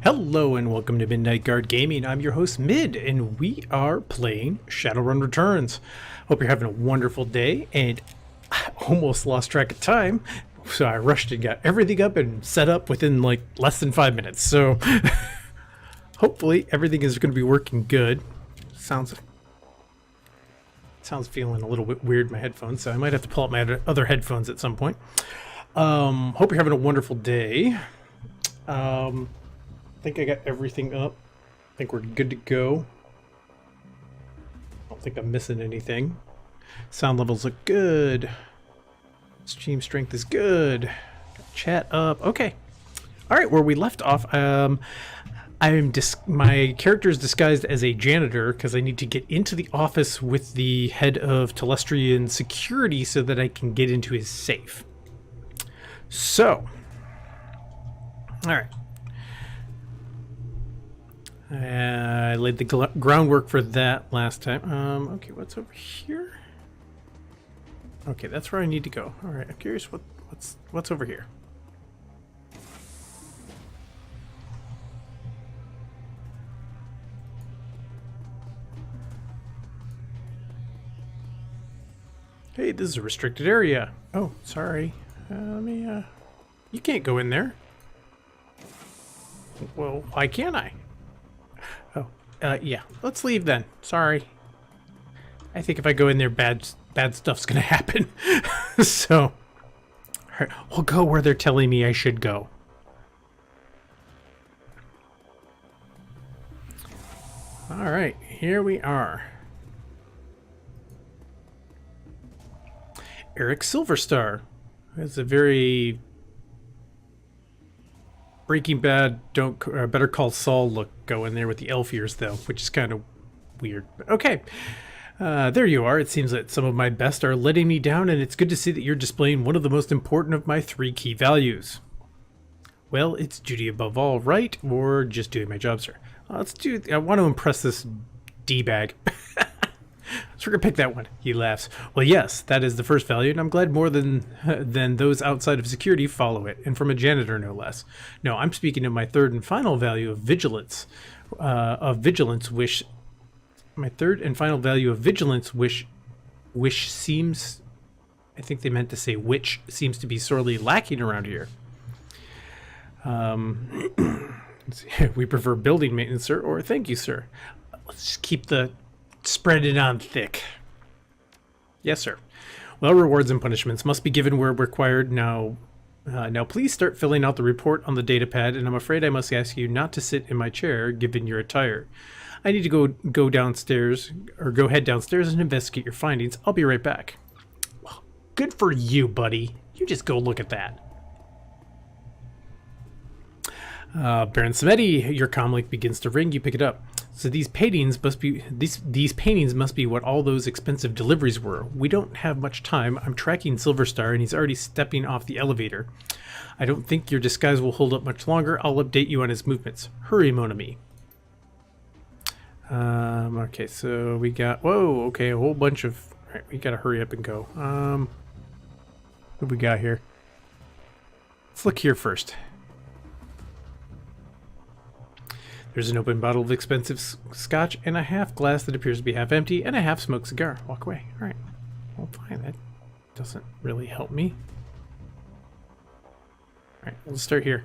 Hello and welcome to Midnight Guard Gaming. I'm your host Mid, and we are playing Shadowrun Returns. Hope you're having a wonderful day, and I almost lost track of time, so I rushed and got everything up and set up within like less than 5 minutes. So hopefully everything is going to be working good. Sounds feeling a little bit weird in my headphones, so I might have to pull out my other headphones at some point. Hope you're having a wonderful day. I think I got everything up. I think we're good to go. I don't think I'm missing anything. Sound levels look good. Stream strength is good. Chat up. Okay. All right, where we left off, my character is disguised as a janitor because I need to get into the office with the head of Telestrian security so that I can get into his safe. So, all right. I laid the groundwork for that last time. Okay, what's over here? Okay, that's where I need to go. All right, I'm curious what's over here. Hey, this is a restricted area. Oh, sorry. You can't go in there. Well, why can't I? Oh, yeah. Let's leave then. Sorry. I think if I go in there, bad stuff's gonna happen. So, all right, we'll go where they're telling me I should go. All right, here we are. Eric Silverstar. That's a very Breaking Bad, Better Call Saul look going there with the elf ears, though, which is kind of weird. But okay, there you are. It seems that some of my best are letting me down, and it's good to see that you're displaying one of the most important of my 3 key values. Well, it's duty above all, right? Or just doing my job, sir. I want to impress this D-bag. So we're gonna pick that one. He laughs. Well, yes, that is the first value, and I'm glad more than those outside of security follow it, and from a janitor no less. No, I'm speaking of my third and final value of vigilance. My third and final value of vigilance, which seems, I think they meant to say which seems to be sorely lacking around here. We prefer building maintenance, sir, or thank you, sir. Let's just keep the spread it on thick. Yes, sir. Well, rewards and punishments must be given where required. Now please start filling out the report on the data pad, and I'm afraid I must ask you not to sit in my chair, given your attire. I need to go downstairs, or go head downstairs and investigate your findings. I'll be right back. Well, good for you, buddy. You just go look at that. Baron Samedi, your comlink begins to ring. You pick it up. So these paintings must be what all those expensive deliveries were. We don't have much time. I'm tracking Silverstar, and he's already stepping off the elevator. I don't think your disguise will hold up much longer. I'll update you on his movements. Hurry, mon ami. Okay, so we got... Whoa, okay, a whole bunch of... All right, we gotta hurry up and go. What do we got here? Let's look here first. There's an open bottle of expensive scotch and a half glass that appears to be half empty and a half smoked cigar. Walk away. All right. Well, fine. That doesn't really help me. All right. Let's start here.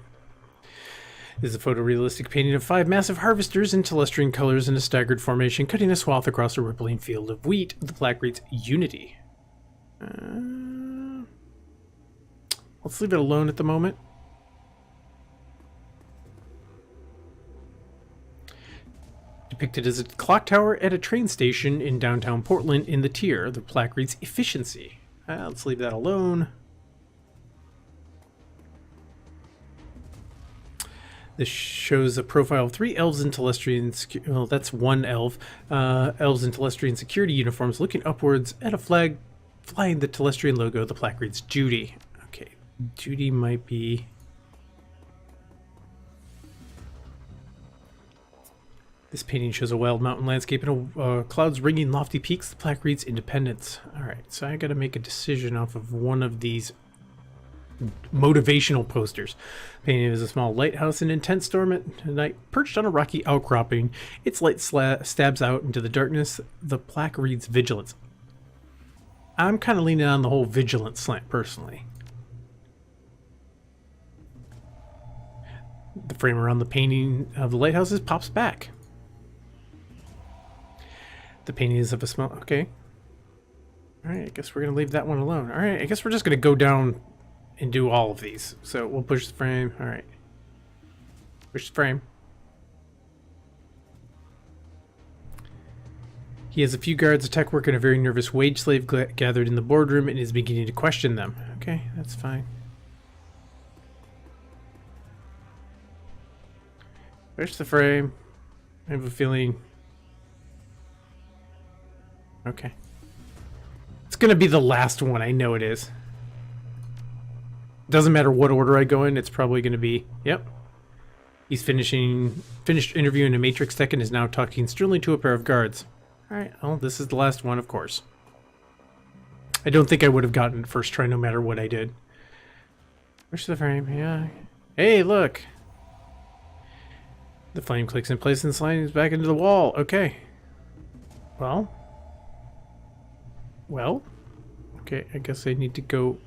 This is a photorealistic painting of 5 massive harvesters in Telestrian colors in a staggered formation, cutting a swath across a rippling field of wheat. The plaque reads Unity. Let's leave it alone at the moment. Depicted as a clock tower at a train station in downtown Portland in the tier. The plaque reads Efficiency. Let's leave that alone. This shows a profile of 3 elves in Telestrian... Well, that's one elf. Elves in Telestrian security uniforms looking upwards at a flag flying the Telestrian logo. The plaque reads Judy. Okay, Judy might be... This painting shows a wild mountain landscape and clouds ringing lofty peaks. The plaque reads Independence. All right, so I got to make a decision off of one of these motivational posters. Painting is a small lighthouse in intense storm at night, perched on a rocky outcropping. Its light stabs out into the darkness. The plaque reads vigilance. I'm kind of leaning on the whole vigilance slant, personally. The frame around the painting of the lighthouses pops back. The painting is of a small... Okay. Alright, I guess we're going to leave that one alone. Alright, I guess we're just going to go down and do all of these. So we'll push the frame. Alright. Push the frame. He has a few guards, a tech worker, and a very nervous wage slave gathered in the boardroom and is beginning to question them. Okay, that's fine. Push the frame. I have a feeling... Okay. It's going to be the last one. I know it is. Doesn't matter what order I go in. It's probably going to be... Yep. He's finished interviewing a Matrix tech and is now talking sternly to a pair of guards. Alright, well, this is the last one, of course. I don't think I would have gotten it first try no matter what I did. Push the frame, yeah. Hey, look! The flame clicks in place and slides back into the wall. Okay. Well. Well. Okay, I guess I need to go...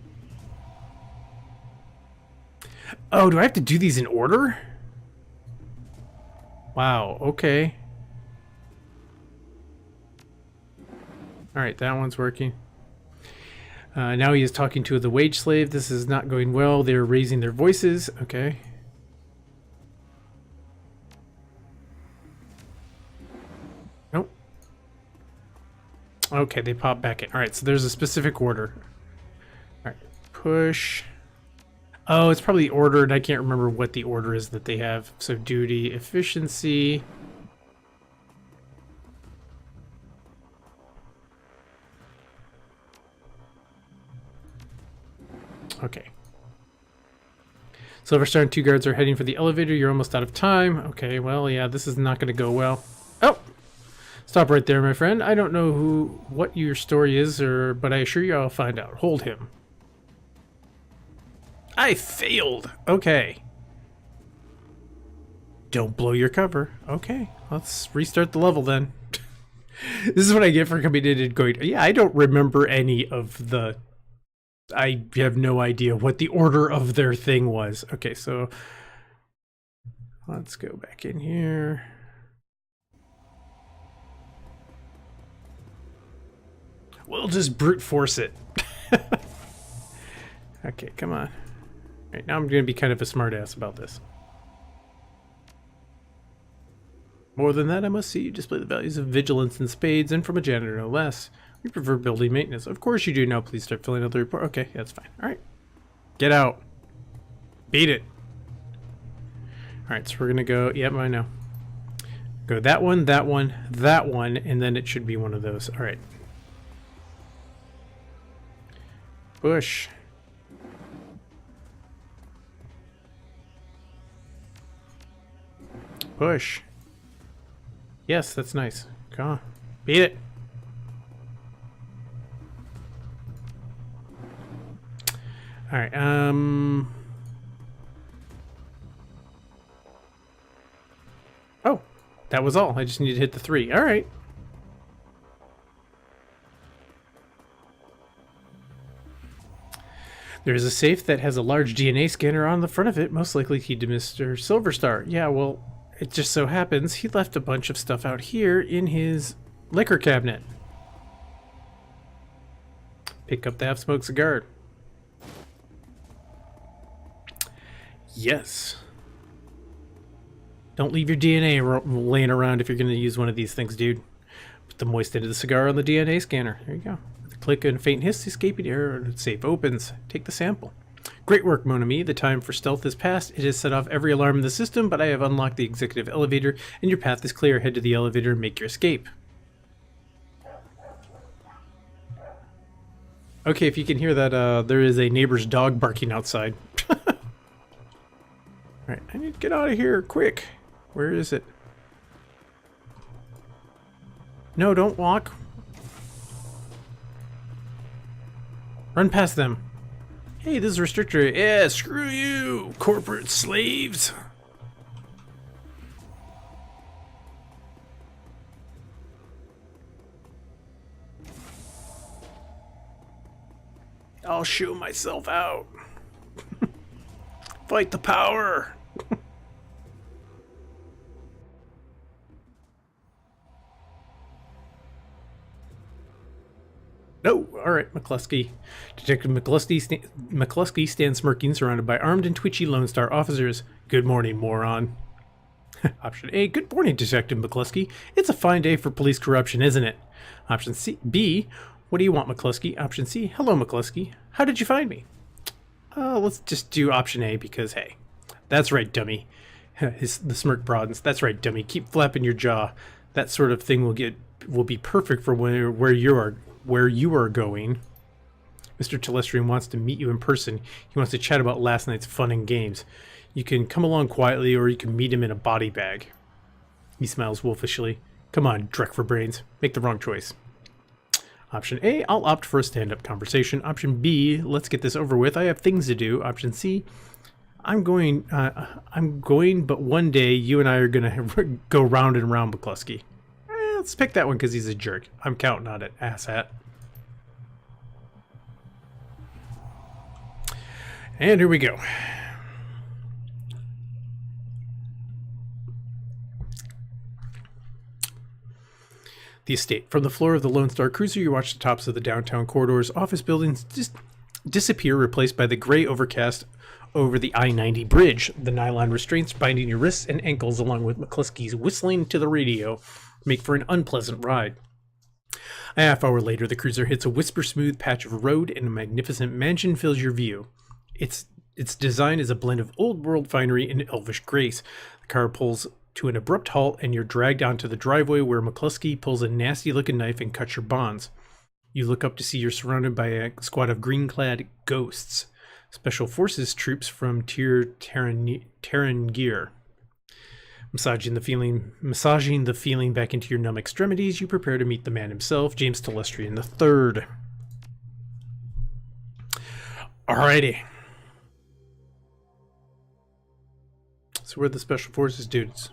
Oh, do I have to do these in order? Wow, okay. Alright, that one's working. Now he is talking to the wage slave. This is not going well. They're raising their voices. Okay. Nope. Okay, they pop back in. Alright, so there's a specific order. Alright, push. Oh, it's probably ordered. I can't remember what the order is that they have. So duty, efficiency... Okay. Silver Star and 2 guards are heading for the elevator. You're almost out of time. Okay, well, yeah, this is not going to go well. Oh! Stop right there, my friend. I don't know what your story is, but I assure you I'll find out. Hold him. I failed! Okay. Don't blow your cover. Okay, let's restart the level then. This is what I get for coming in and going, yeah, I don't remember any of the... I have no idea what the order of their thing was. Okay, so let's go back in here. We'll just brute force it. Okay, come on. All right, now I'm going to be kind of a smartass about this. More than that, I must see you display the values of vigilance and spades, and from a janitor no less. We prefer building maintenance. Of course you do. Now please start filling out the report. Okay, that's fine. Alright. Get out. Beat it. Alright, so we're going to go... Yep, I know. Go that one, that one, that one, and then it should be one of those. Alright. Push. Push. Yes, that's nice. Come on. Beat it. Alright, Oh, that was all. I just need to hit the 3. Alright. There is a safe that has a large DNA scanner on the front of it, most likely keyed to Mr. Silverstar. Yeah, well, it just so happens he left a bunch of stuff out here in his liquor cabinet. Pick up the half-smoked cigar. Yes. Don't leave your DNA laying around if you're going to use one of these things, dude. Put the moist end of the cigar on the DNA scanner. There you go. With a click and faint hiss, escaping error, safe opens. Take the sample. Great work, mon ami. The time for stealth is past. It has set off every alarm in the system, but I have unlocked the executive elevator, and your path is clear. Head to the elevator and make your escape. Okay, if you can hear that, there is a neighbor's dog barking outside. Alright, I need to get out of here, quick. Where is it? No, don't walk. Run past them. Hey, this is Restrictor. Yeah, screw you, corporate slaves. I'll show myself out. Fight the power. No, all right, McCluskey. Detective McCluskey stands smirking, surrounded by armed and twitchy Lone Star officers. Good morning, moron. Option A, good morning, Detective McCluskey. It's a fine day for police corruption, isn't it? Option B, what do you want, McCluskey? Option C, hello, McCluskey. How did you find me? Let's just do option A because, hey, that's right, dummy. The smirk broadens. That's right, dummy. Keep flapping your jaw. That sort of thing will be perfect for where you are going. Mr. Telestrian wants to meet you in person. He wants to chat about last night's fun and games. You can come along quietly, or you can meet him in a body bag. He smiles wolfishly. Come on, Drek for brains. Make the wrong choice. Option A, I'll opt for a stand-up conversation. Option B, let's get this over with. I have things to do. Option C, I'm going, but one day you and I are gonna go round and round, McCluskey. Let's pick that one because he's a jerk. I'm counting on it, asshat. And here we go. The estate. From the floor of the Lone Star Cruiser, you watch the tops of the downtown corridors, office buildings disappear, replaced by the gray overcast over the I-90 bridge. The nylon restraints binding your wrists and ankles, along with McCluskey's whistling to the radio, make for an unpleasant ride. A half hour later, the cruiser hits a whisper-smooth patch of road, and a magnificent mansion fills your view. Its design is a blend of old-world finery and elvish grace. The car pulls to an abrupt halt, and you're dragged onto the driveway where McCluskey pulls a nasty-looking knife and cuts your bonds. You look up to see you're surrounded by a squad of green-clad ghosts, special forces troops from Terran gear. Massaging the feeling back into your numb extremities, you prepare to meet the man himself, James Telestrian III. Alrighty. So we're the special forces dudes.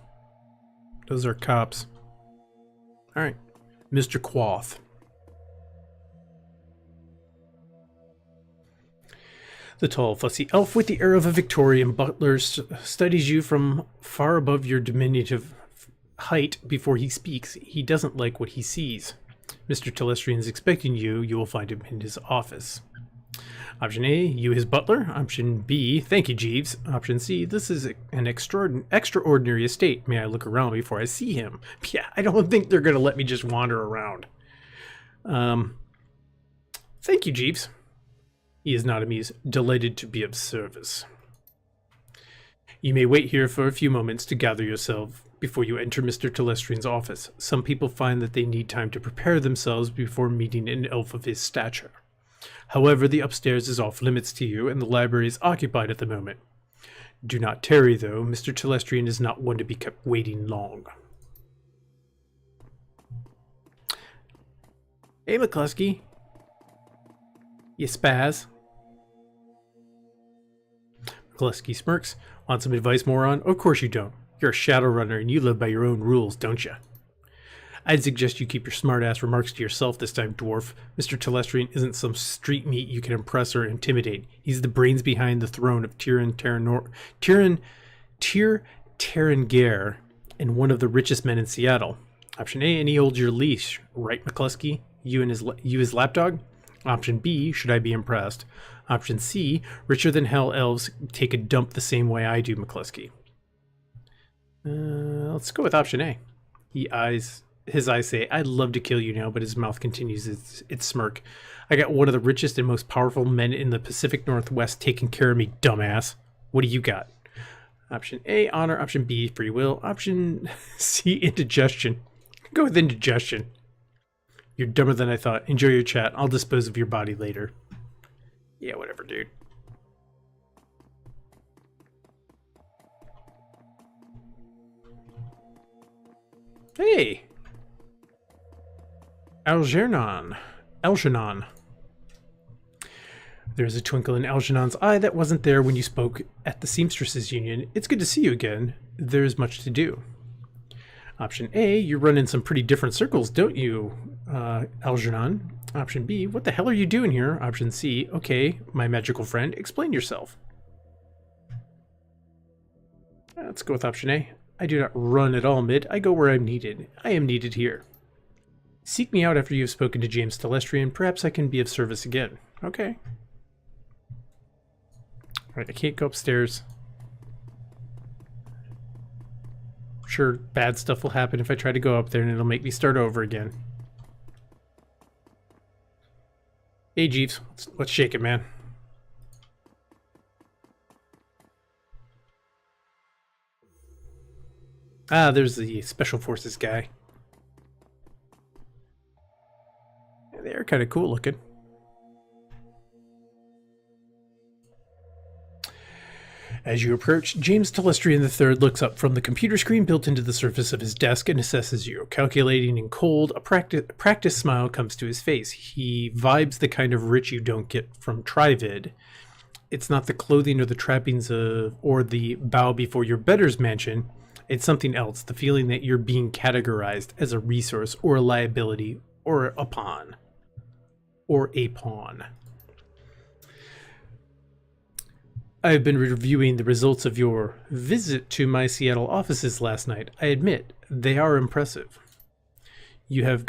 Those are cops. Alright. Mr. Quoth. The tall, fussy elf with the air of a Victorian butler studies you from far above your diminutive height before he speaks. He doesn't like what he sees. Mr. Telestrian is expecting you. You will find him in his office. Option A, you his butler. Option B, thank you, Jeeves. Option C, this is an extraordinary estate. May I look around before I see him? Yeah, I don't think they're going to let me just wander around. Thank you, Jeeves. He is not amused, delighted to be of service. You may wait here for a few moments to gather yourself before you enter Mr. Telestrian's office. Some people find that they need time to prepare themselves before meeting an elf of his stature. However, the upstairs is off limits to you, and the library is occupied at the moment. Do not tarry, though. Mr. Telestrian is not one to be kept waiting long. Hey, McCluskey. You spaz. McCluskey smirks. Want some advice, moron? Of course you don't. You're a Shadowrunner, and you live by your own rules, don't you? I'd suggest you keep your smart-ass remarks to yourself this time, dwarf. Mr. Telestrian isn't some street meat you can impress or intimidate. He's the brains behind the throne of Terrangare, and one of the richest men in Seattle. Option A, and he holds your leash, right, McCluskey? You his lapdog? Option B, should I be impressed? Option C, richer than hell elves take a dump the same way I do, McCluskey. Let's go with option A. His eyes say, I'd love to kill you now, but his mouth continues its smirk. I got one of the richest and most powerful men in the Pacific Northwest taking care of me, dumbass. What do you got? Option A, honor. Option B, free will. Option C, indigestion. Go with indigestion. You're dumber than I thought. Enjoy your chat. I'll dispose of your body later. Yeah, whatever, dude. Hey! Algernon. There's a twinkle in Algernon's eye that wasn't there when you spoke at the Seamstresses Union. It's good to see you again. There's much to do. Option A, you run in some pretty different circles, don't you, Algernon? Option B, what the hell are you doing here? Option C, okay, my magical friend, explain yourself. Let's go with option A. I do not run at all, Mid. I go where I'm needed. I am needed here. Seek me out after you have spoken to James Telestrian. Perhaps I can be of service again. Okay. Alright, I can't go upstairs. Sure, bad stuff will happen if I try to go up there, and it'll make me start over again. Hey, Jeeves, let's shake it, man. Ah, there's the Special Forces guy. They're kind of cool looking. As you approach, James Telestrian III looks up from the computer screen built into the surface of his desk and assesses you. Calculating and cold, a practice smile comes to his face. He vibes the kind of rich you don't get from Trivid. It's not the clothing or the trappings of, or the bow before your betters mansion. It's something else, the feeling that you're being categorized as a resource or a liability or a pawn. Or a pawn. I have been reviewing the results of your visit to my Seattle offices last night. I admit, they are impressive. You have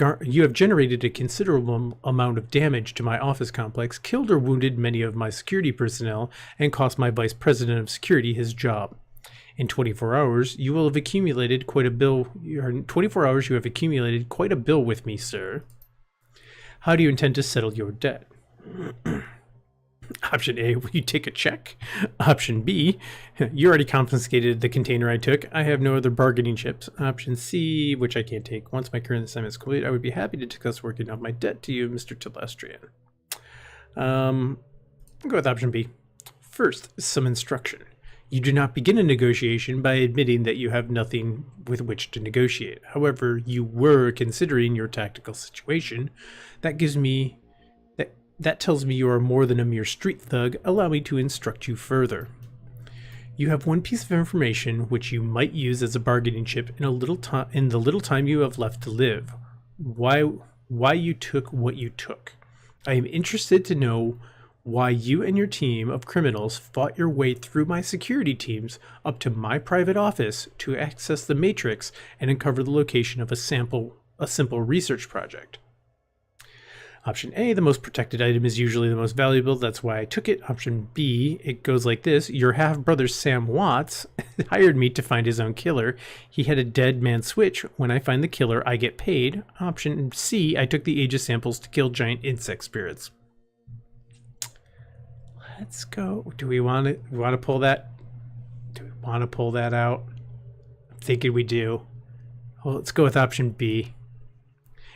generated a considerable amount of damage to my office complex, killed or wounded many of my security personnel, and cost my vice president of security his job. In 24 hours, you will have accumulated quite a bill. In 24 hours, you have accumulated quite a bill with me, sir. How do you intend to settle your debt? Option A, will you take a check? Option B, you already confiscated the container I took. I have no other bargaining chips. Option C, which I can't take. Once my current assignment is complete, I would be happy to discuss working off my debt to you, Mr. Telestrian. I'll go with option B. First, some instruction. You do not begin a negotiation by admitting that you have nothing with which to negotiate. However, you were considering your tactical situation. That tells me you are more than a mere street thug. Allow me to instruct you further. You have one piece of information which you might use as a bargaining chip in the little time you have left to live. Why you took what you took. I am interested to know why you and your team of criminals fought your way through my security teams up to my private office to access the Matrix and uncover the location of a simple research project. Option A, the most protected item is usually the most valuable. That's why I took it. Option B, it goes like this. Your half-brother Sam Watts hired me to find his own killer. He had a dead man switch. When I find the killer, I get paid. Option C, I took the Aegis samples to kill giant insect spirits. Let's go. Do we want to pull that? Do we want to pull that out? I'm thinking we do. Well, let's go with option B.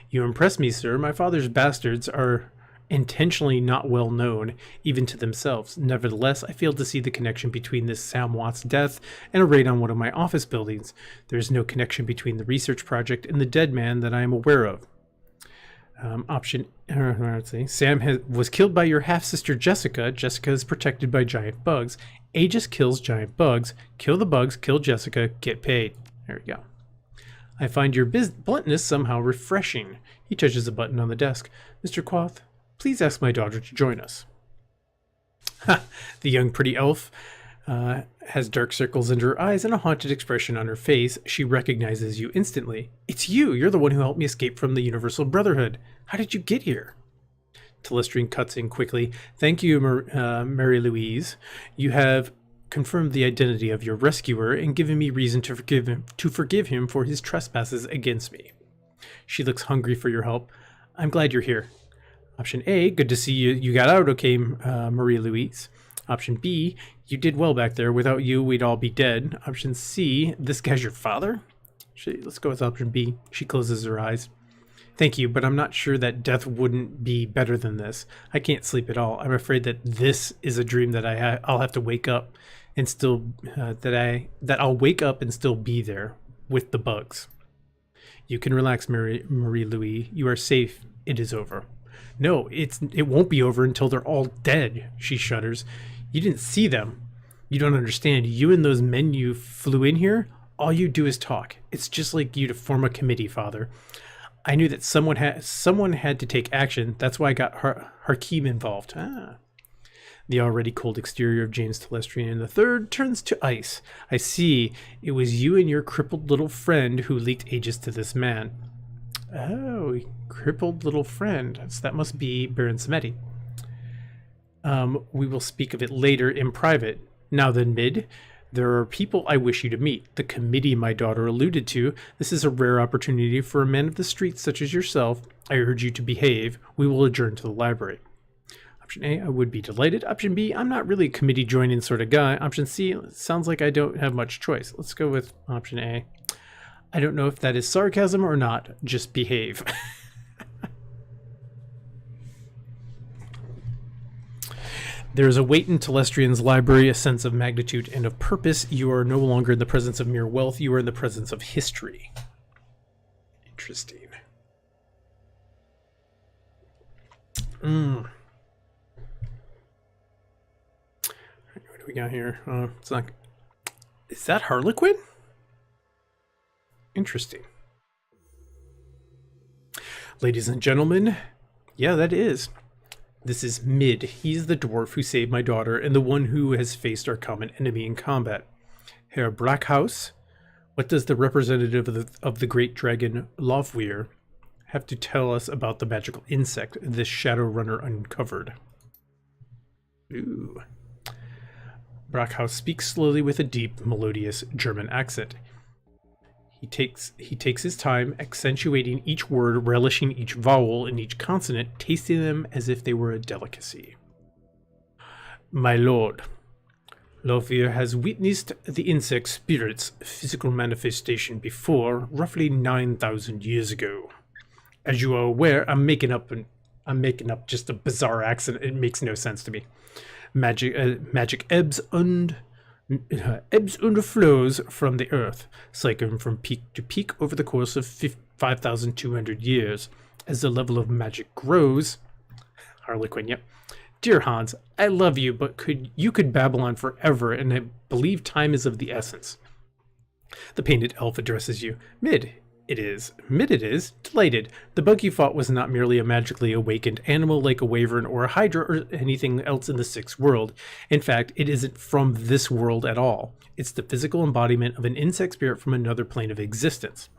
You impress me, sir. My father's bastards are intentionally not well known, even to themselves. Nevertheless, I fail to see the connection between this Sam Watts' death and a raid on one of my office buildings. There is no connection between the research project and the dead man that I am aware of. Sam was killed by your half-sister Jessica. Jessica is protected by giant bugs. Aegis kills giant bugs. Kill the bugs, kill Jessica, get paid. There we go. I find your bluntness somehow refreshing. He touches a button on the desk. Mr. Quoth, please ask my daughter to join us. Ha! The young pretty elf has dark circles under her eyes and a haunted expression on her face. She recognizes you instantly. It's you! You're the one who helped me escape from the Universal Brotherhood. How did you get here? Telestrian cuts in quickly. Thank you, Mary Louise. You have confirmed the identity of your rescuer and given me reason to forgive him for his trespasses against me. She looks hungry for your help. I'm glad you're here. Option A, good to see you. You got out okay, Marie Louise. Option B, you did well back there. Without you, we'd all be dead. Option C, this guy's your father? Let's go with option B. She closes her eyes. Thank you, but I'm not sure that death wouldn't be better than this. I can't sleep at all. I'm afraid that this is a dream that I'll have to wake up and still that I'll wake up and still be there with the bugs. You can relax, Marie Louise. You are safe. It is over. No, it won't be over until they're all dead, she shudders. You didn't see them. You don't understand. You and those men you flew in here, all you do is talk. It's just like you to form a committee, Father. I knew that someone had to take action. That's why I got Harkeem involved. The already cold exterior of James Telestrian III turns to ice. I see. It was you and your crippled little friend who leaked aegis to this man. Oh, crippled little friend. So that must be Baron Samedi. We will speak of it later in private. Now then, Mid, there are people I wish you to meet. The committee my daughter alluded to. This is a rare opportunity for a man of the streets such as yourself. I urge you to behave. We will adjourn to the library. Option A, I would be delighted. Option B, I'm not really a committee joining sort of guy. Option C, sounds like I don't have much choice. Let's go with option A. I don't know if that is sarcasm or not. Just behave. There is a weight in Telestrian's library, a sense of magnitude and of purpose. You are no longer in the presence of mere wealth. You are in the presence of history. Interesting. What do we got here? It's not. Is that Harlequin? Interesting. Ladies and gentlemen, yeah, that is. This is Mid. He's the dwarf who saved my daughter and the one who has faced our common enemy in combat. Herr Brackhaus, what does the representative of the great dragon Lovweir have to tell us about the magical insect this Shadowrunner uncovered? Ooh. Brackhaus speaks slowly with a deep, melodious German accent. He takes his time, accentuating each word, relishing each vowel and each consonant, tasting them as if they were a delicacy. My lord, Lovweir has witnessed the insect spirit's physical manifestation before, roughly 9,000 years ago. As you are aware, I'm making up just a bizarre accent. It makes no sense to me. Magic ebbs and flows from the earth, cycling from peak to peak over the course of 5,200 years. As the level of magic grows, Harlequin, yep. Dear Hans, I love you, but you could babble on forever, and I believe time is of the essence. The painted elf addresses you. Mid, it is. Delighted. The bug you fought was not merely a magically awakened animal like a wyvern or a hydra or anything else in the sixth world. In fact, it isn't from this world at all. It's the physical embodiment of an insect spirit from another plane of existence.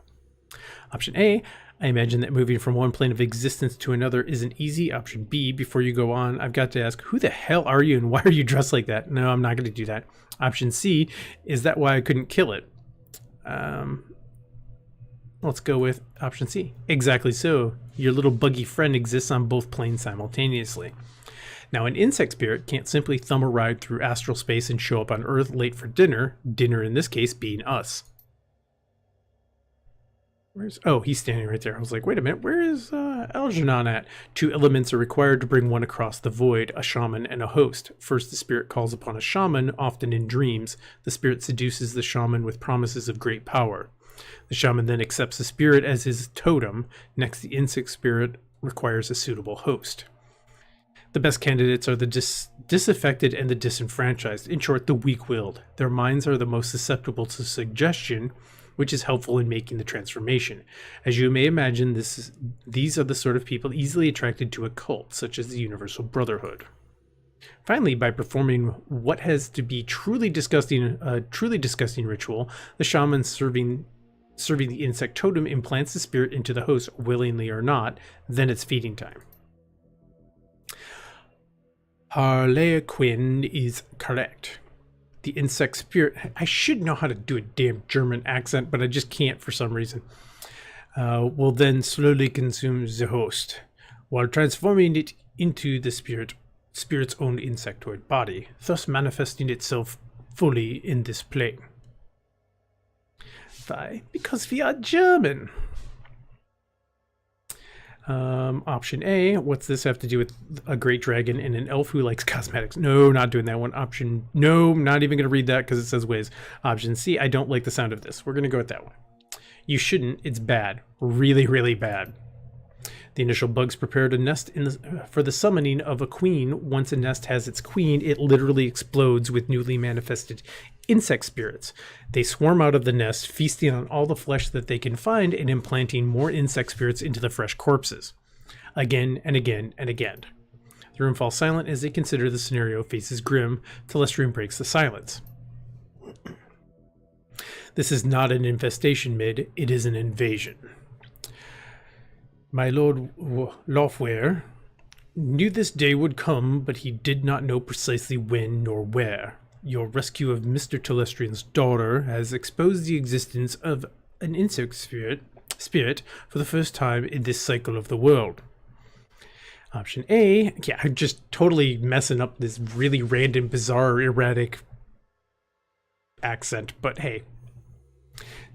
Option A, I imagine that moving from one plane of existence to another isn't easy. Option B, before you go on, I've got to ask, who the hell are you and why are you dressed like that? No, I'm not going to do that. Option C, is that why I couldn't kill it? Let's go with option C. Exactly so. Your little buggy friend exists on both planes simultaneously. Now, an insect spirit can't simply thumb a ride through astral space and show up on Earth late for dinner in this case being us. Oh, he's standing right there. I was like, wait a minute, where is Algernon at? Two elements are required to bring one across the void, a shaman and a host. First, the spirit calls upon a shaman, often in dreams. The spirit seduces the shaman with promises of great power. The shaman then accepts the spirit as his totem. Next, the insect spirit requires a suitable host. The best candidates are the disaffected and the disenfranchised. In short, the weak-willed. Their minds are the most susceptible to suggestion, which is helpful in making the transformation. As you may imagine, these are the sort of people easily attracted to a cult, such as the Universal Brotherhood. Finally, by performing what has to be truly disgusting ritual, the shaman serving the insect totem implants the spirit into the host, willingly or not. Then it's feeding time. Harlequin is correct. The insect spirit, I should know how to do a damn German accent, but I just can't for some reason, will then slowly consume the host, while transforming it into the spirit's own insectoid body, thus manifesting itself fully in this plane. Why? Because we are German. Option A, what's this have to do with a great dragon and an elf who likes cosmetics? No, not doing that one. Option, no, not even going to read that because it says whiz. Option C, I don't like the sound of this. We're going to go with that one. You shouldn't. It's bad. Really, really bad. The initial bugs prepared a nest for the summoning of a queen. Once a nest has its queen, it literally explodes with newly manifested insect spirits. They swarm out of the nest, feasting on all the flesh that they can find and implanting more insect spirits into the fresh corpses. Again and again and again. The room falls silent as they consider the scenario faces grim. Telestrian breaks the silence. This is not an infestation, Mid. It is an invasion. My Lord Lofware knew this day would come, but he did not know precisely when nor where. Your rescue of Mr. Telestrian's daughter has exposed the existence of an insect spirit for the first time in this cycle of the world. Option A, yeah, I'm just totally messing up this really random, bizarre, erratic accent, but hey.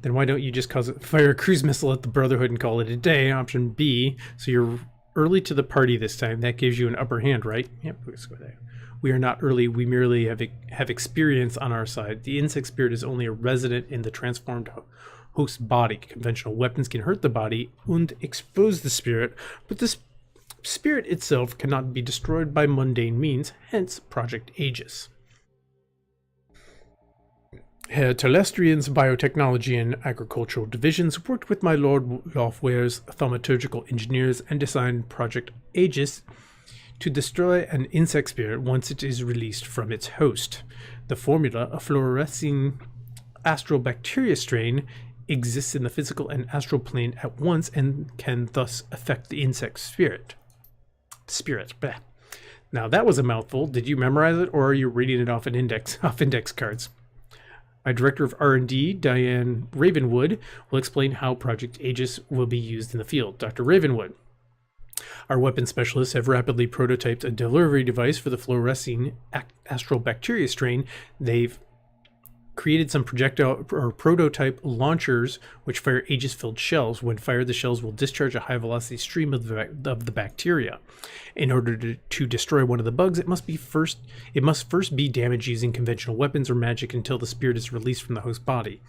Then why don't you just fire a cruise missile at the Brotherhood and call it a day? Option B, so you're early to the party this time. That gives you an upper hand, right? Yep, let's go there. We are not early, we merely have experience on our side. The insect spirit is only a resident in the transformed host body. Conventional weapons can hurt the body and expose the spirit, but the spirit itself cannot be destroyed by mundane means, hence Project Aegis. Herr Telestrian's biotechnology and agricultural divisions worked with my Lord Lofware's thaumaturgical engineers and designed Project Aegis to destroy an insect spirit once it is released from its host. The formula, a fluorescing astral bacteria strain, exists in the physical and astral plane at once and can thus affect the insect spirit. Bleh. Now that was a mouthful. Did you memorize it, or are you reading it off index cards? My director of R&D, Diane Ravenwood, will explain how Project Aegis will be used in the field. Dr. Ravenwood. Our weapon specialists have rapidly prototyped a delivery device for the fluorescing astral bacteria strain. They've created some projectile or prototype launchers which fire Aegis-filled shells. When fired, the shells will discharge a high-velocity stream of the bacteria. In order to destroy one of the bugs, it must first be damaged using conventional weapons or magic until the spirit is released from the host body.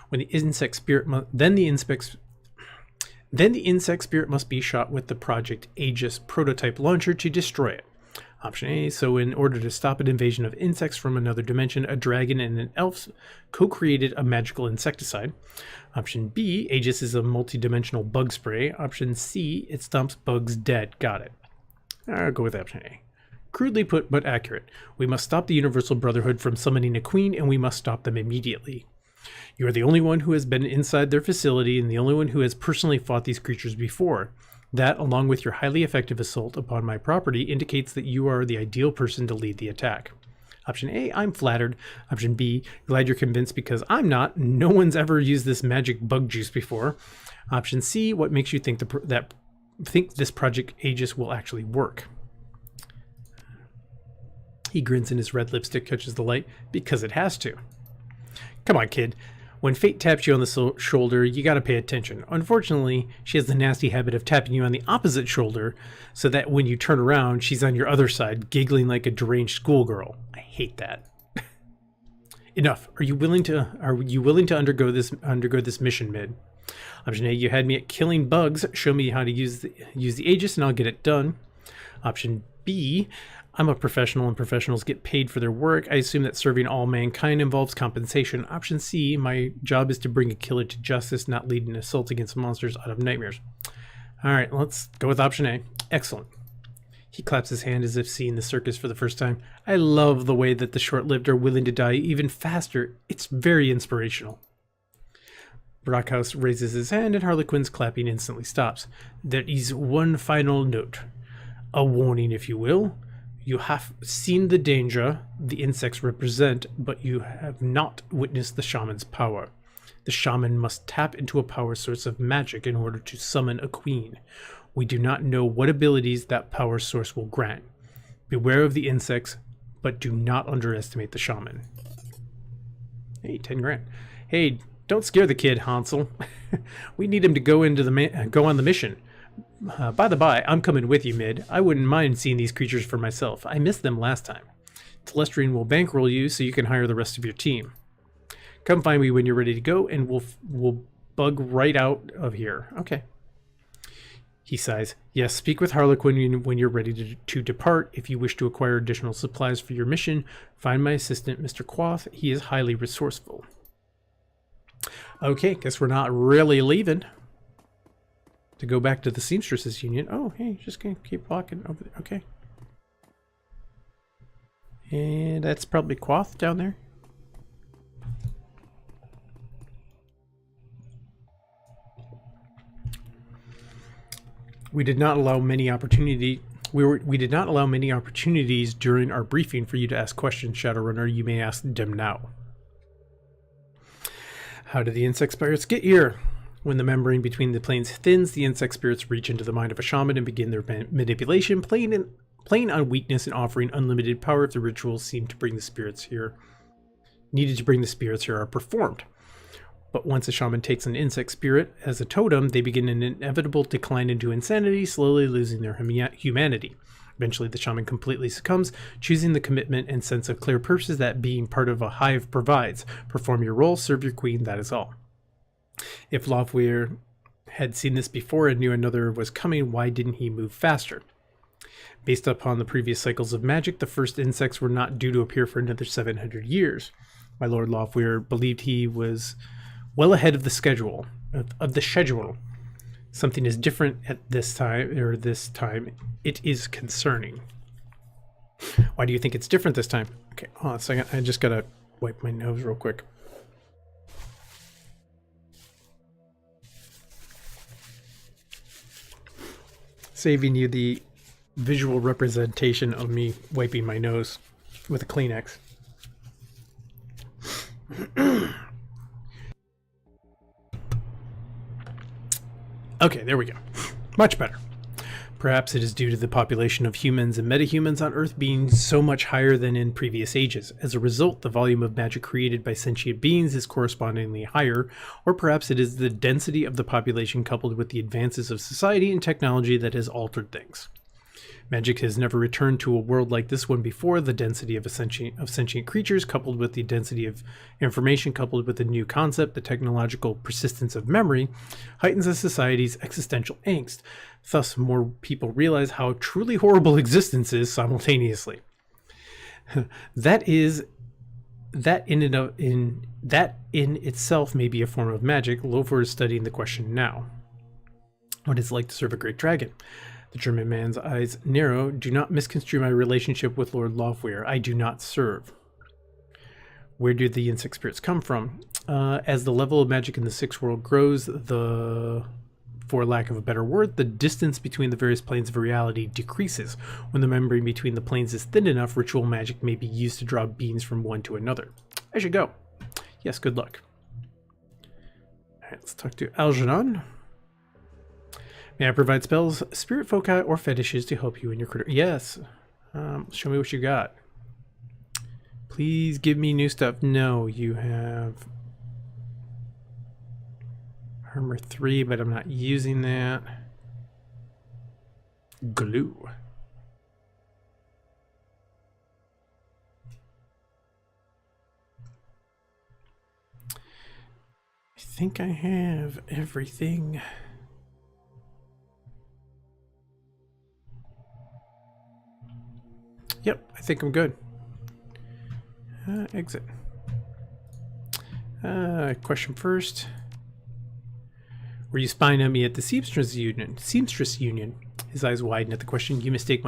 When the insect spirit, then the insect spirit must be shot with the Project Aegis prototype launcher to destroy it. Option A, so in order to stop an invasion of insects from another dimension, a dragon and an elf co-created a magical insecticide. Option B, Aegis is a multi-dimensional bug spray. Option C, it stomps bugs dead. Got it. I'll go with option A. Crudely put, but accurate. We must stop the Universal Brotherhood from summoning a queen, and we must stop them immediately. You are the only one who has been inside their facility, and the only one who has personally fought these creatures before. That, along with your highly effective assault upon my property, indicates that you are the ideal person to lead the attack. Option A, I'm flattered. Option B, glad you're convinced because I'm not. No one's ever used this magic bug juice before. Option C, what makes you think think this Project Aegis will actually work? He grins and his red lipstick catches the light. Because it has to. Come on, kid. When fate taps you on the shoulder, you gotta pay attention. Unfortunately, she has the nasty habit of tapping you on the opposite shoulder, so that when you turn around, she's on your other side, giggling like a deranged schoolgirl. I hate that. Enough. Are you willing to undergo this mission, Mid? Option A, you had me at killing bugs. Show me how to use the Aegis, and I'll get it done. Option B, I'm a professional and professionals get paid for their work. I assume that serving all mankind involves compensation. Option C, my job is to bring a killer to justice, not lead an assault against monsters out of nightmares. All right, let's go with option A. Excellent. He claps his hand as if seeing the circus for the first time. I love the way that the short-lived are willing to die even faster. It's very inspirational. Brockhouse raises his hand and Harlequin's clapping instantly stops. There is one final note. A warning, if you will. You have seen the danger the insects represent, but you have not witnessed the shaman's power. The shaman must tap into a power source of magic in order to summon a queen. We do not know what abilities that power source will grant. Beware of the insects, but do not underestimate the shaman. Hey, 10 grand. Hey, don't scare the kid, Hansel. We need him to go on the mission. By the by, I'm coming with you, Mid. I wouldn't mind seeing these creatures for myself. I missed them last time. Telestrian will bankroll you so you can hire the rest of your team. Come find me when you're ready to go, and we'll bug right out of here. Okay. He sighs. Yes, speak with Harlequin when you're ready to depart. If you wish to acquire additional supplies for your mission, find my assistant, Mr. Quoth. He is highly resourceful. Okay, guess we're not really leaving to go back to the Seamstresses Union. Oh, hey, just gonna keep walking over there. Okay. And that's probably Quoth down there. We did not allow many opportunities during our briefing for you to ask questions, Shadowrunner. You may ask them now. How did the insect spirits get here? When the membrane between the planes thins, the insect spirits reach into the mind of a shaman and begin their manipulation, playing on weakness and offering unlimited power if the rituals needed to bring the spirits here are performed. But once a shaman takes an insect spirit as a totem, they begin an inevitable decline into insanity, slowly losing their humanity. Eventually, the shaman completely succumbs, choosing the commitment and sense of clear purpose that being part of a hive provides. Perform your role, serve your queen, that is all. If Lofweir had seen this before and knew another was coming, why didn't he move faster? Based upon the previous cycles of magic, the first insects were not due to appear for another 700 years. My Lord Lofweir believed he was well ahead of the schedule. Something is different at this time. It is concerning. Why do you think it's different this time? Okay, hold on a second. I just gotta wipe my nose real quick. Saving you the visual representation of me wiping my nose with a Kleenex. Okay, there we go. Much better. Perhaps it is due to the population of humans and metahumans on Earth being so much higher than in previous ages. As a result, the volume of magic created by sentient beings is correspondingly higher, or perhaps it is the density of the population coupled with the advances of society and technology that has altered things. Magic has never returned to a world like this one before. The density of sentient creatures, coupled with the density of information, coupled with the new concept, the technological persistence of memory, heightens a society's existential angst. Thus, more people realize how truly horrible existence is simultaneously. That in itself may be a form of magic. Lofer is studying the question now. What is it like to serve a great dragon? The German man's eyes narrow. Do not misconstrue my relationship with Lord Lofweir. I do not serve. Where do the insect spirits come from? As the level of magic in the Sixth World grows, for lack of a better word, the distance between the various planes of reality decreases. When the membrane between the planes is thin enough, ritual magic may be used to draw beings from one to another. I should go. Yes, good luck. All right, let's talk to Algernon. May I provide spells, spirit foci, or fetishes to help you in your critter? Yes. Show me what you got. Please give me new stuff. No, you have Armor 3, but I'm not using that. Glue. I think I have everything. Yep, I think I'm good. Exit. Question first. Were you spying on me at the Seamstress Union? His eyes widen at the question. You mistake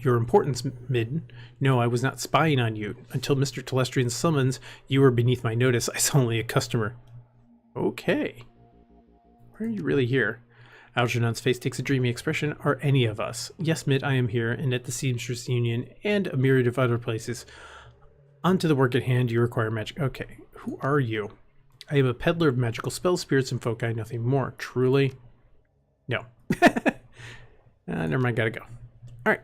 your importance, Midden. No, I was not spying on you. Until Mr. Telestrian's summons, you were beneath my notice. I was only a customer. Okay. Why are you really here? Algernon's face takes a dreamy expression. Are any of us? Yes, Mid, I am here, and at the Seamstress Union, and a myriad of other places. On to the work at hand, you require magic. Okay, who are you? I am a peddler of magical spells, spirits, and foci, nothing more. Truly? No. Never mind, gotta go. Alright.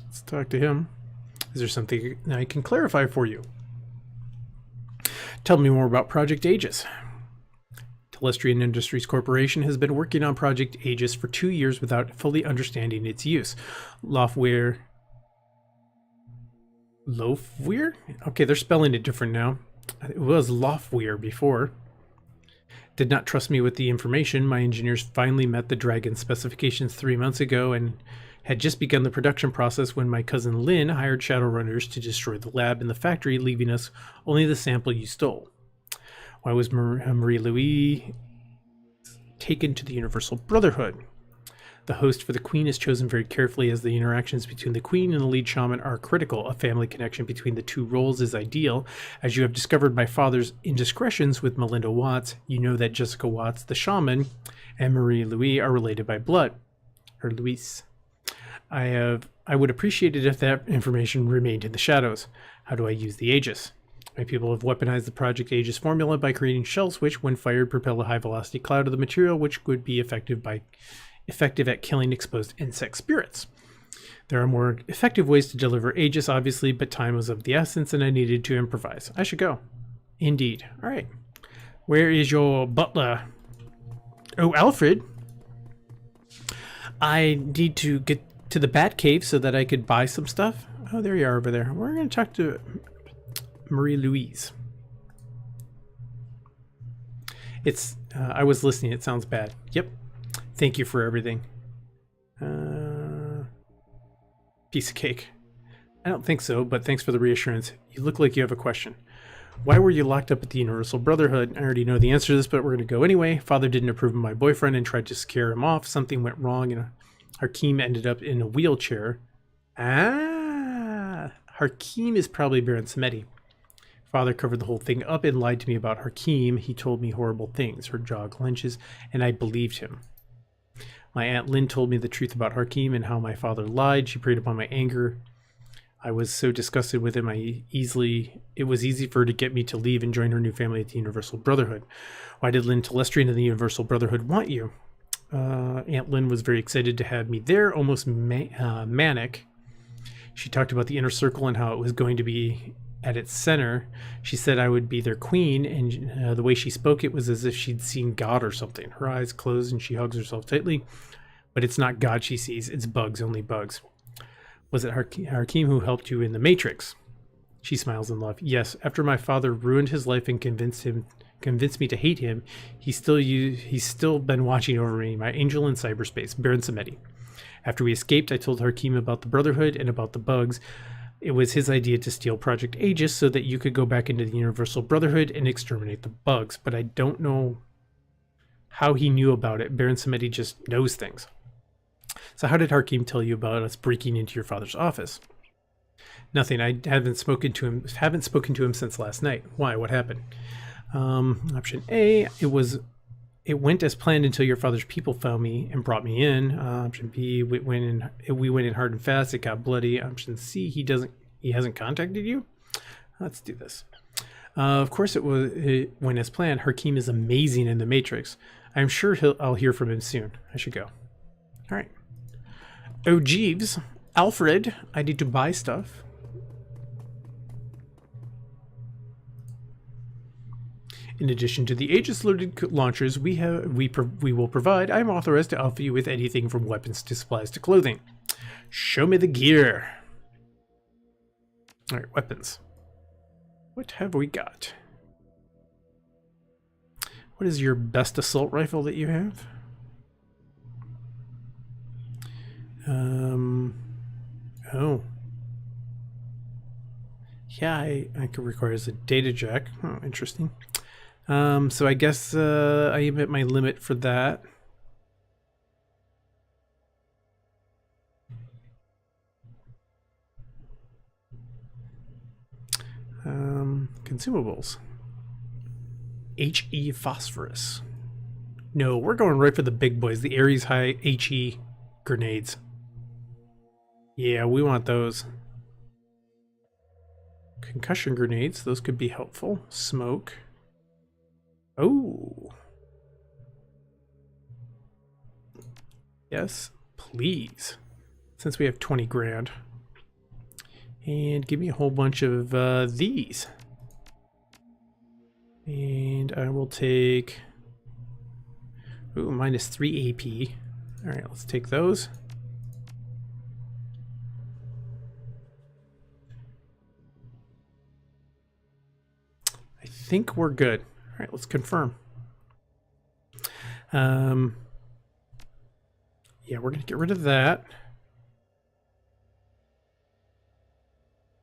Let's talk to him. Is there something I can clarify for you? Tell me more about Project Aegis. Telestrian Industries Corporation has been working on Project Aegis for 2 years without fully understanding its use. Lofweir? Okay, they're spelling it different now. It was Lofweir before. Did not trust me with the information. My engineers finally met the Dragon specifications 3 months ago and had just begun the production process when my cousin Lynn hired Shadowrunners to destroy the lab and the factory, leaving us only the sample you stole. Why was Marie-Louise taken to the Universal Brotherhood? The host for the Queen is chosen very carefully as the interactions between the Queen and the lead shaman are critical. A family connection between the two roles is ideal. As you have discovered my father's indiscretions with Melinda Watts, you know that Jessica Watts, the shaman, and Marie-Louise are related by blood. Or Louise. I would appreciate it if that information remained in the shadows. How do I use the Aegis? My people have weaponized the Project Aegis formula by creating shells which, when fired, propel a high-velocity cloud of the material which would be effective at killing exposed insect spirits. There are more effective ways to deliver Aegis, obviously, but time was of the essence and I needed to improvise. I should go. Indeed. All right. Where is your butler? Oh, Alfred. I need to get to the Bat Cave so that I could buy some stuff. Oh, there you are over there. We're going to talk to Marie-Louise. It's, I was listening. It sounds bad. Yep. Thank you for everything. Piece of cake. I don't think so, but thanks for the reassurance. You look like you have a question. Why were you locked up at the Universal Brotherhood? I already know the answer to this, but we're going to go anyway. Father didn't approve of my boyfriend and tried to scare him off. Something went wrong and Hakeem ended up in a wheelchair. Ah, Hakeem is probably Baron Samedi. Father covered the whole thing up and lied to me about Hakeem. He told me horrible things. Her jaw clenches, and I believed him. My Aunt Lynn told me the truth about Hakeem and how my father lied. She preyed upon my anger. I was so disgusted with him, it was easy for her to get me to leave and join her new family at the Universal Brotherhood. Why did Lynn Telestrian and the Universal Brotherhood want you? Aunt Lynn was very excited to have me there, almost manic. She talked about the inner circle and how it was going to be at its center. She said I would be their queen, and the way she spoke, it was as if she'd seen God or something. Her eyes closed and she hugs herself tightly, but it's not God she sees, it's bugs, only bugs. Was it Hakeem who helped you in the Matrix? She smiles in love. Yes, after my father ruined his life and convinced me to hate him, he's still been watching over me, my angel in cyberspace, Baron Samedi. After we escaped, I told Hakeem about the Brotherhood and about the bugs. It was his idea to steal Project Aegis so that you could go back into the Universal Brotherhood and exterminate the bugs, but I don't know how he knew about it. Baron Samedi just knows things. So how did Hakeem tell you about us breaking into your father's office? Nothing. I haven't spoken to him since last night. Why? What happened? Option A, it went as planned until your father's people found me and brought me in. Option B, we went in hard and fast. It got bloody. Option C, he hasn't contacted you. Let's do this. Of course, it went as planned. Hakeem is amazing in the Matrix. I'm sure I'll hear from him soon. I should go. All right. Oh, Jeeves, Alfred, I need to buy stuff. In addition to the Aegis-loaded launchers we will provide, I am authorized to offer you with anything from weapons to supplies to clothing. Show me the gear. All right, weapons. What have we got? What is your best assault rifle that you have? Oh. Yeah, I could require as a data jack. Oh, interesting. So I guess I am at my limit for that. Consumables. HE phosphorus. No, we're going right for the big boys. The Ares High HE grenades. Yeah, we want those. Concussion grenades. Those could be helpful. Smoke. Oh. Yes, please. Since we have 20 grand. And give me a whole bunch of these. And I will take... Ooh, -3 AP. Alright, let's take those. I think we're good. All right, let's confirm. Yeah, we're going to get rid of that.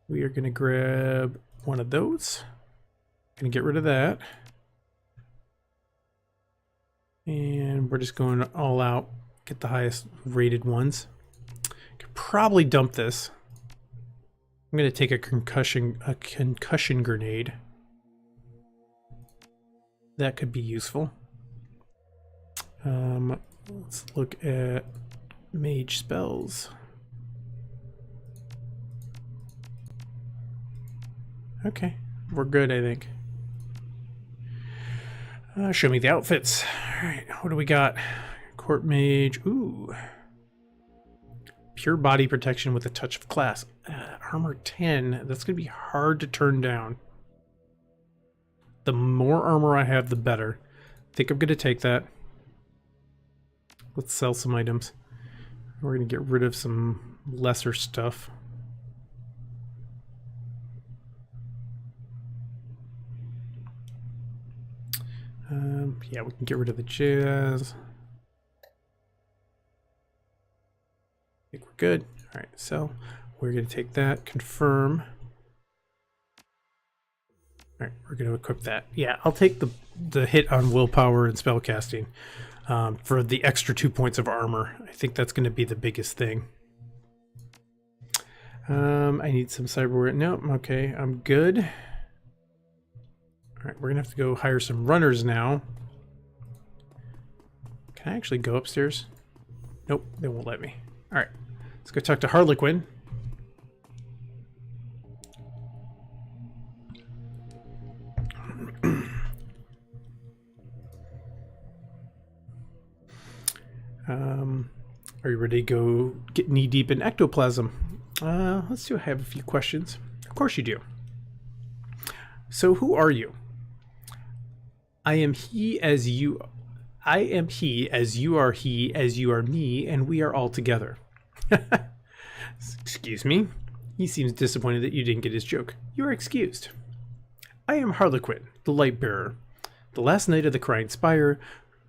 We are going to grab one of those. Going to get rid of that. And we're just going all out, get the highest rated ones. Could probably dump this. I'm going to take a concussion grenade. That could be useful. Let's look at mage spells. Okay, we're good, I think. Show me the outfits. All right, what do we got? Court mage. Ooh. Pure body protection with a touch of class. Armor 10. That's going to be hard to turn down. The more armor I have, the better. I think I'm going to take that. Let's sell some items. We're going to get rid of some lesser stuff. Yeah, we can get rid of the jazz. I think we're good. All right, so we're going to take that, confirm. All right, we're going to equip that. Yeah, I'll take the hit on willpower and spellcasting for the extra 2 points of armor. I think that's going to be the biggest thing. I need some cyberware. Nope, okay, I'm good. All right, we're going to have to go hire some runners now. Can I actually go upstairs? Nope, they won't let me. All right, let's go talk to Harlequin. Are you ready to go get knee deep in ectoplasm? Let's see. I have a few questions. Of course you do. So who are you? I am he as you are he as you are me, and we are all together. Excuse me. He seems disappointed that you didn't get his joke. You are excused. I am Harlequin, the light bearer, the last knight of the Crying Spire,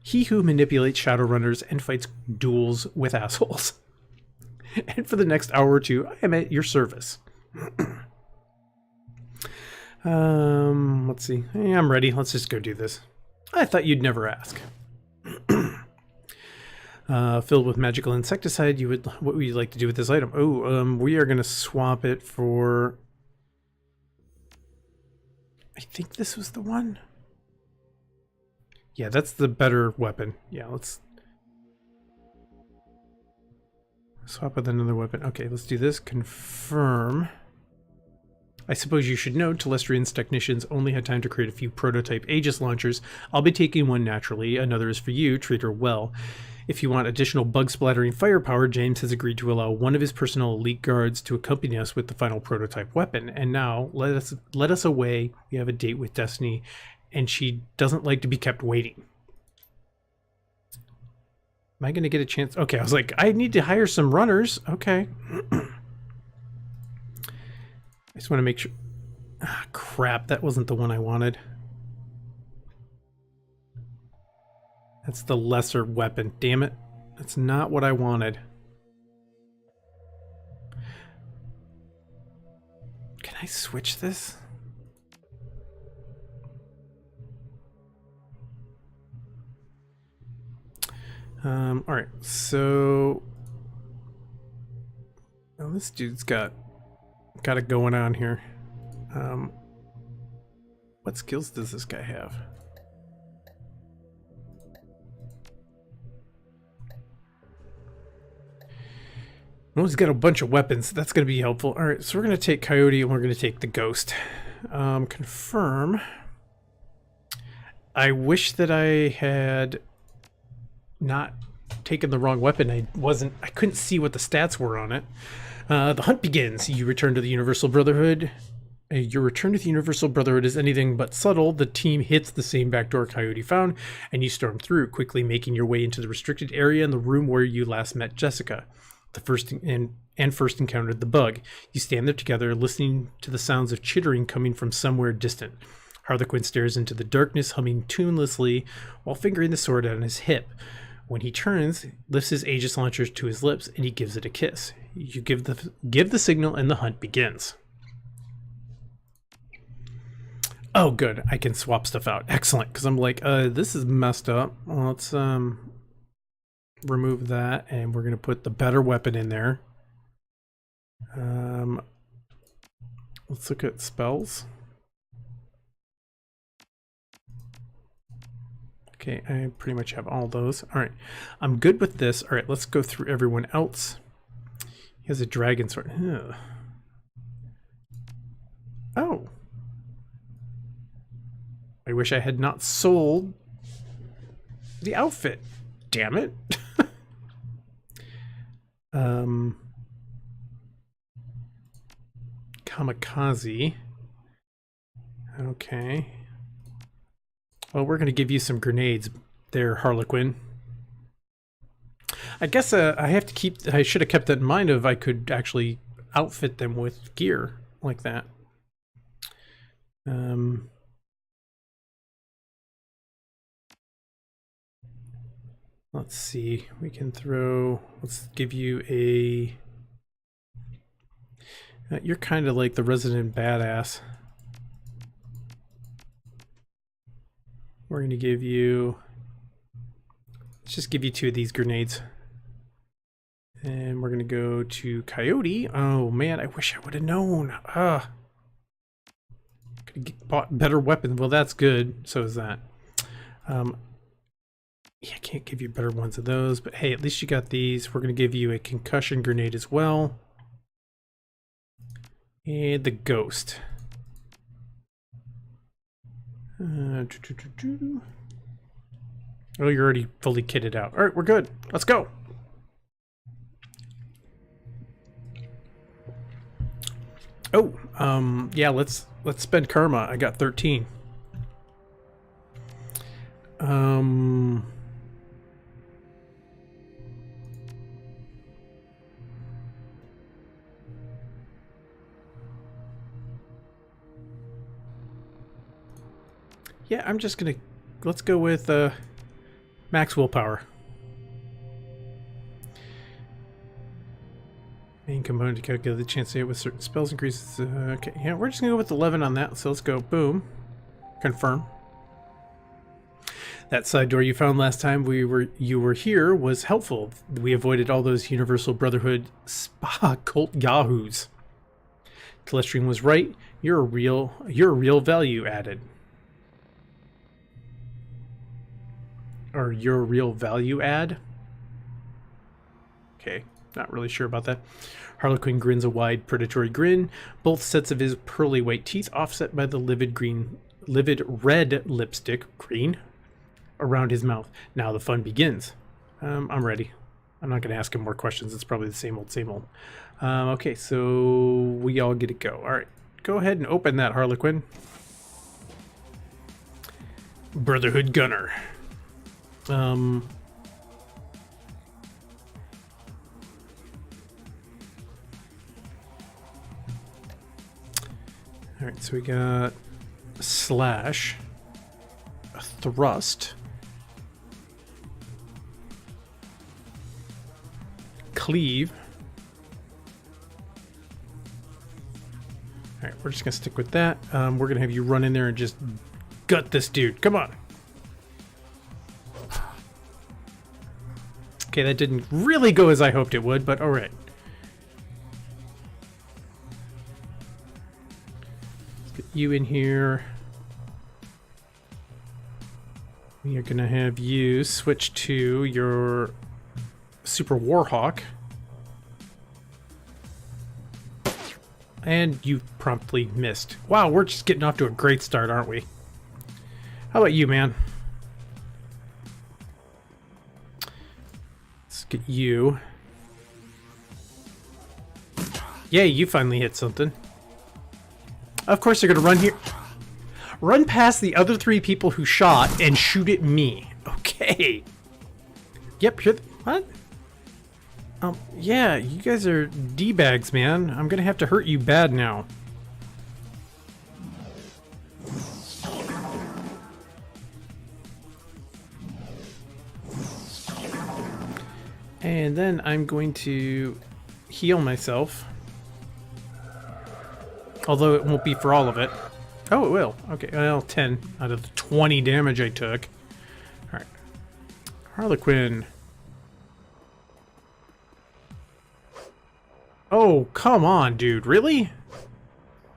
he who manipulates Shadowrunners and fights duels with assholes. And for the next hour or two, I am at your service. Let's see. Hey, I'm ready. Let's just go do this. I thought you'd never ask. Filled with magical insecticide, what would you like to do with this item? Oh, we are going to swap it for... I think this was the one. Yeah, that's the better weapon. Yeah, let's swap with another weapon. Okay, let's do this. Confirm. I suppose you should know, Telestrian's technicians only had time to create a few prototype Aegis launchers. I'll be taking one naturally. Another is for you. Treat her well. If you want additional bug-splattering firepower, James has agreed to allow one of his personal elite guards to accompany us with the final prototype weapon. And now, let us away. We have a date with Destiny, and she doesn't like to be kept waiting. Am I going to get a chance? Okay, I was like, I need to hire some runners. Okay. I just want to make sure. Ah, crap, that wasn't the one I wanted. That's the lesser weapon. Damn it. That's not what I wanted. Can I switch this? All right, so well, this dude's got it going on here. What skills does this guy have? Well, he's got a bunch of weapons. That's going to be helpful. All right, so we're going to take Coyote and we're going to take the Ghost. Confirm. I wish that I had not taken the wrong weapon. I couldn't see what the stats were on it. The hunt begins. You return to the Universal Brotherhood. Your return to the Universal Brotherhood is anything but subtle. The team hits the same backdoor Coyote found, and you storm through, quickly making your way into the restricted area in the room where you last met Jessica. First encountered the bug. You stand there together, listening to the sounds of chittering coming from somewhere distant. Harlequin stares into the darkness, humming tunelessly while fingering the sword on his hip. When he turns, lifts his Aegis launcher to his lips, and he gives it a kiss. You give the signal, and the hunt begins. Oh, good. I can swap stuff out. Excellent, because I'm like, this is messed up. Well, let's remove that, and we're going to put the better weapon in there. Let's look at spells. Okay, I pretty much have all those. All right, I'm good with this. All right, let's go through everyone else. He has a dragon sword. Ugh. Oh. I wish I had not sold the outfit. Damn it. Kamikaze. Okay. Well, we're going to give you some grenades there, Harlequin. I guess I should have kept that in mind if I could actually outfit them with gear like that. Let's see. We can throw... Let's give you a... You're kind of like the resident badass. We're going to give you... Let's just give you 2 of these grenades. And we're going to go to Coyote. Oh man, I wish I would have known. Could have bought better weapons. Well, that's good. So is that. Yeah, I can't give you better ones of those, but hey, at least you got these. We're going to give you a concussion grenade as well. And the ghost. Oh, you're already fully kitted out. All right, we're good. Let's go. Oh, yeah, let's spend karma. I got 13. Yeah, I'm just gonna... Let's go with max willpower. Main component to calculate the chance to hit with certain spells increases. Okay, yeah, we're just gonna go with 11 on that. So let's go. Boom. Confirm. That side door you found last time you were here was helpful. We avoided all those Universal Brotherhood spa cult yahoos. Telestream was right. You're a real value added. Or you're a real value add? Okay, not really sure about that. Harlequin grins a wide, predatory grin, both sets of his pearly white teeth offset by the livid red lipstick, green, around his mouth. Now the fun begins. I'm ready. I'm not going to ask him more questions. It's probably the same old, same old. Okay, so we all get to go. All right, go ahead and open that, Harlequin. Brotherhood Gunner. All right, so we got a slash, a thrust, cleave. All right, we're just gonna stick with that. We're gonna have you run in there and just gut this dude. Come on. Okay, that didn't really go as I hoped it would, but all right. Let's get you in here. We are gonna have you switch to your Super Warhawk. And you promptly missed. Wow, we're just getting off to a great start, aren't we? How about you, man? Let's get you. Yay, you finally hit something. Of course you're gonna run here. Run past the other 3 people who shot and shoot at me. Okay. Yep, what? Yeah, you guys are D-bags, man. I'm gonna have to hurt you bad now. And then I'm going to heal myself. Although it won't be for all of it. Oh, it will. Okay, well, 10 out of the 20 damage I took. Alright. Harlequin. Oh, come on, dude. Really?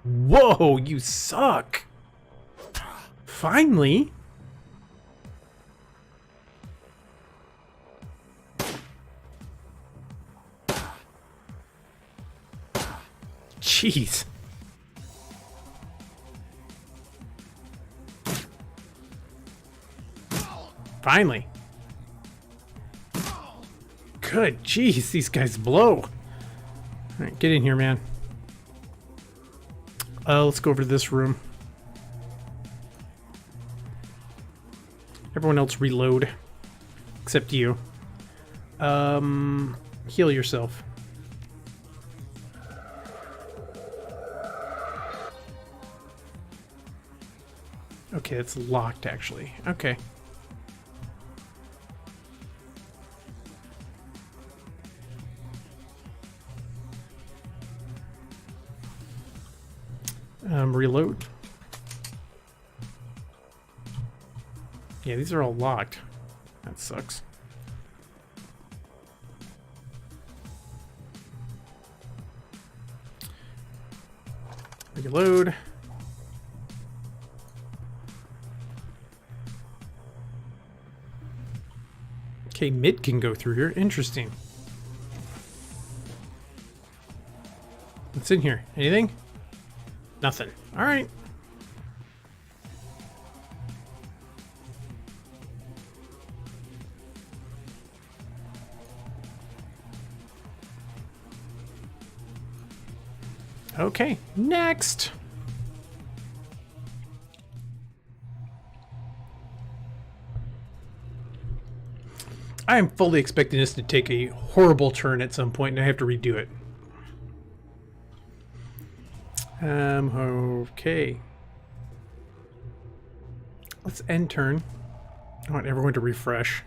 Whoa, you suck. Finally. Jeez. Finally. Good. Jeez, these guys blow. Alright, get in here, man. Let's go over to this room. Everyone else reload. Except you. Heal yourself. Okay, it's locked, actually. Okay. Reload. Yeah, these are all locked. That sucks. Reload. Okay, mid can go through here. Interesting. What's in here? Anything? Nothing. All right. Okay, next. I am fully expecting this to take a horrible turn at some point, and I have to redo it. Okay. Let's end turn. I want everyone to refresh.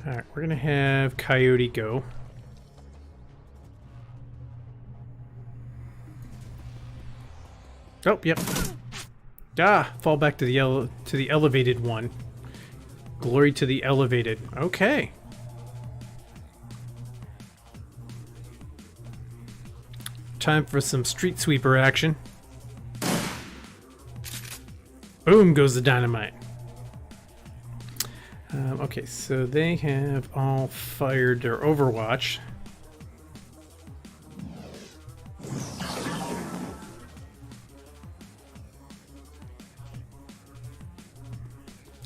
Alright, we're gonna have Coyote go. Oh, yep. Ah, fall back to the elevated one. Glory to the elevated. Okay. Time for some street sweeper action. Boom goes the dynamite. Okay, so they have all fired their Overwatch.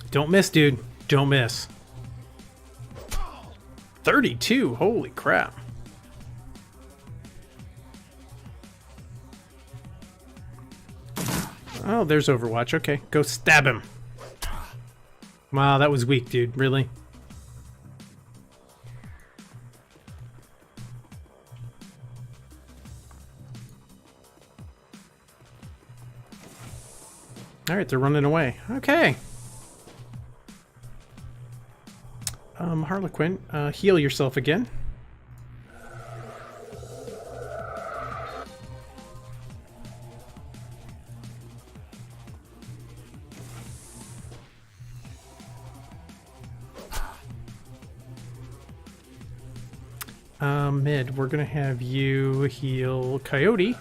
Don't miss, dude. Don't miss. 32. Holy crap. Oh, there's Overwatch. Okay, go stab him. Wow, that was weak, dude. Really? Alright, they're running away. Okay. Harlequin, heal yourself again. Mid, we're gonna have you heal Coyote.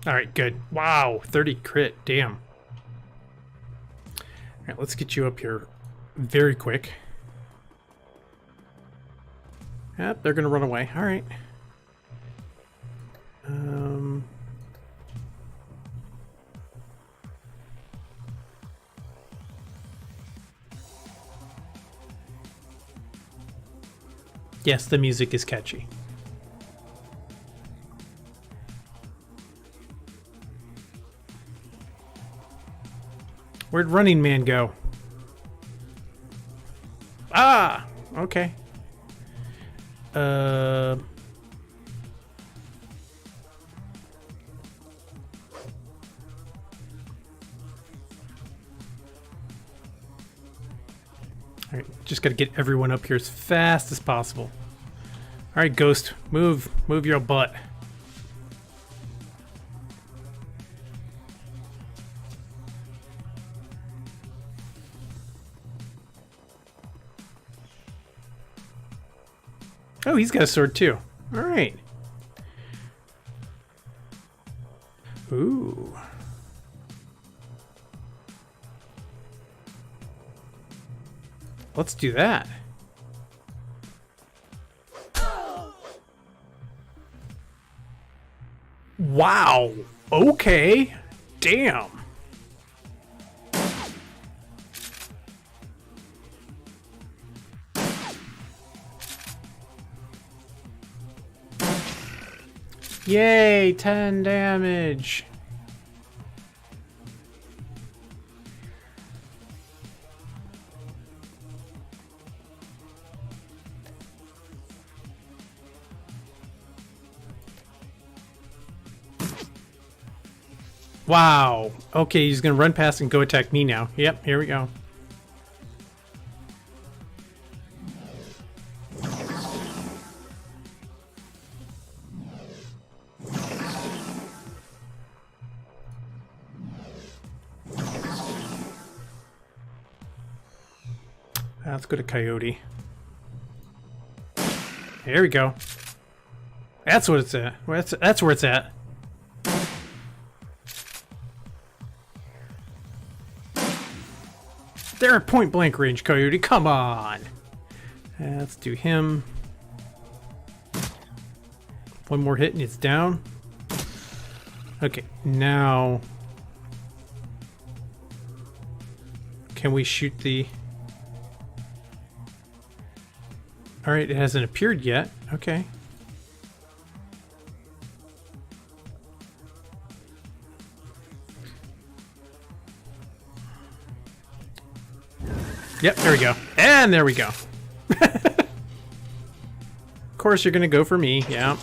Alright, good. Wow, 30 crit. Damn. Alright, let's get you up here very quick. Yep, they're gonna run away. Alright. Yes, the music is catchy. Where'd Running Man go? Ah! Okay. Alright, just gotta get everyone up here as fast as possible. Alright, Ghost, move your butt. Oh, he's got a sword too. Alright. Ooh. Let's do that. Wow. Okay. Damn. Yay, 10 damage. Wow. Okay, he's gonna run past and go attack me now. Yep, here we go. Let's go to Coyote. There we go. That's what it's at. That's where it's at. They're at point blank range, Coyote. Come on. Let's do him. One more hit and it's down. Okay, now can we shoot the... Alright, it hasn't appeared yet. Okay. Yep, there we go. And there we go. Of course you're gonna go for me, yeah.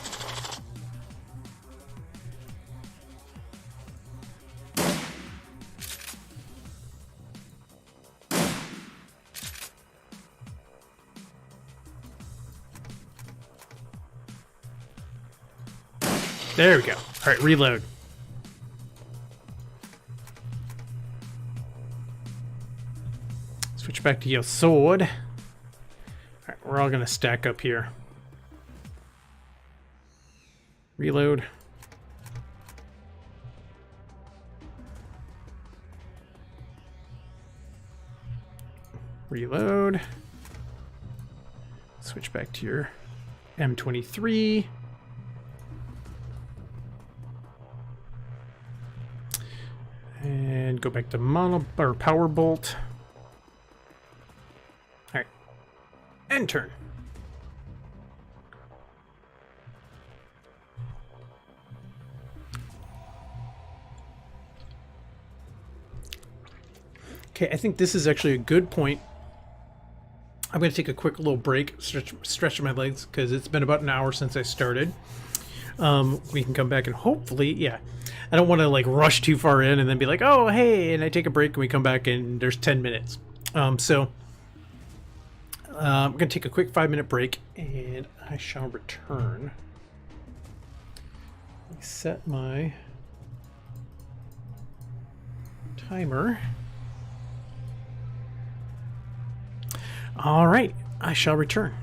There we go. Alright, reload. Switch back to your sword. Alright, we're all gonna stack up here. Reload. Reload. Switch back to your M23. And go back to power bolt. All right, and turn. Okay, I think this is actually a good point. I'm going to take a quick little break, stretch my legs, because it's been about an hour since I started. We can come back and hopefully, yeah. I don't want to like rush too far in and then be like, oh, hey, and I take a break and we come back and there's 10 minutes. So I'm going to take a quick 5-minute break and I shall return. Set my timer. All right, I shall return.